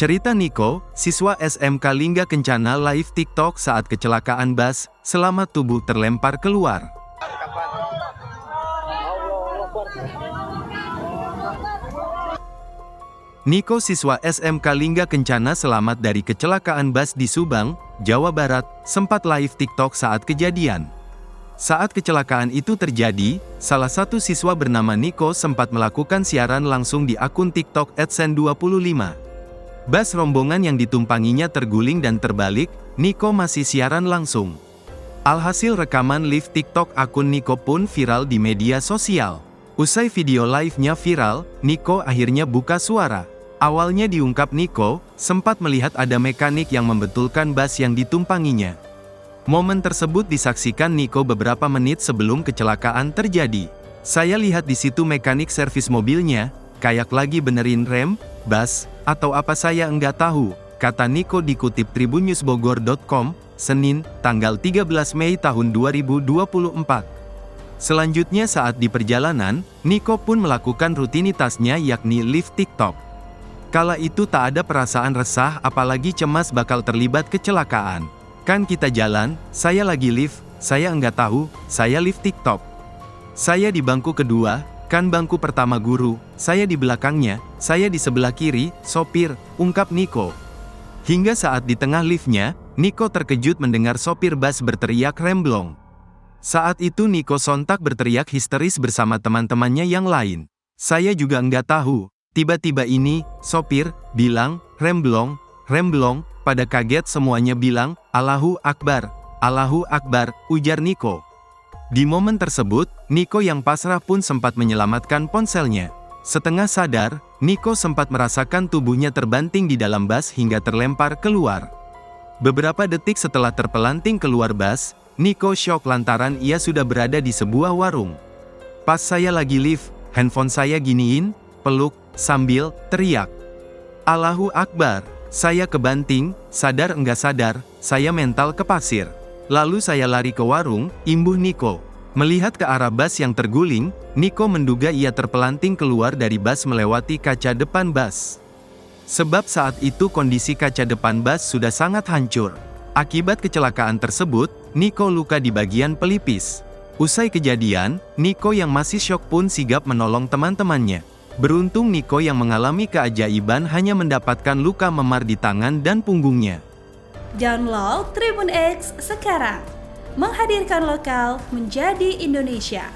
Cerita Niko, siswa SMK Lingga Kencana live TikTok saat kecelakaan bus, selamat tubuh terlempar keluar. Niko siswa SMK Lingga Kencana selamat dari kecelakaan bus di Subang, Jawa Barat, sempat live TikTok saat kejadian. Saat kecelakaan itu terjadi, salah satu siswa bernama Niko sempat melakukan siaran langsung di akun TikTok @sen25. Bus rombongan yang ditumpanginya terguling dan terbalik, Niko masih siaran langsung. Alhasil rekaman live TikTok akun Niko pun viral di media sosial. Usai video live-nya viral, Niko akhirnya buka suara. Awalnya diungkap Niko, sempat melihat ada mekanik yang membetulkan bus yang ditumpanginya. Momen tersebut disaksikan Niko beberapa menit sebelum kecelakaan terjadi. Saya lihat di situ mekanik servis mobilnya, kayak lagi benerin rem, bus, atau apa saya enggak tahu, kata Niko dikutip tribunnews.bogor.com, Senin, tanggal 13 Mei tahun 2024. Selanjutnya saat di perjalanan, Niko pun melakukan rutinitasnya yakni live TikTok. Kala itu tak ada perasaan resah apalagi cemas bakal terlibat kecelakaan. Kan kita jalan, saya lagi live, saya enggak tahu, saya live TikTok. Saya di bangku kedua, kan bangku pertama guru, saya di belakangnya, saya di sebelah kiri, sopir, ungkap Niko. Hingga saat di tengah liftnya, Niko terkejut mendengar sopir bus berteriak remblong. Saat itu Niko sontak berteriak histeris bersama teman-temannya yang lain. Saya juga enggak tahu, tiba-tiba ini, sopir, bilang, remblong, remblong. Pada kaget semuanya bilang, Allahu Akbar, ujar Niko. Di momen tersebut, Niko yang pasrah pun sempat menyelamatkan ponselnya. Setengah sadar, Niko sempat merasakan tubuhnya terbanting di dalam bus hingga terlempar keluar. Beberapa detik setelah terpelanting keluar bus, Niko syok lantaran ia sudah berada di sebuah warung. Pas saya lagi live, handphone saya giniin, peluk, sambil teriak, Allahu Akbar. Saya kebanting, sadar enggak sadar, saya mental ke pasir. Lalu saya lari ke warung, imbuh Niko. Melihat ke arah bus yang terguling, Niko menduga ia terpelanting keluar dari bus melewati kaca depan bus. Sebab saat itu kondisi kaca depan bus sudah sangat hancur. Akibat kecelakaan tersebut, Niko luka di bagian pelipis. Usai kejadian, Niko yang masih syok pun sigap menolong teman-temannya. Beruntung Niko yang mengalami keajaiban hanya mendapatkan luka memar di tangan dan punggungnya. Download Tribun X sekarang, menghadirkan lokal menjadi Indonesia.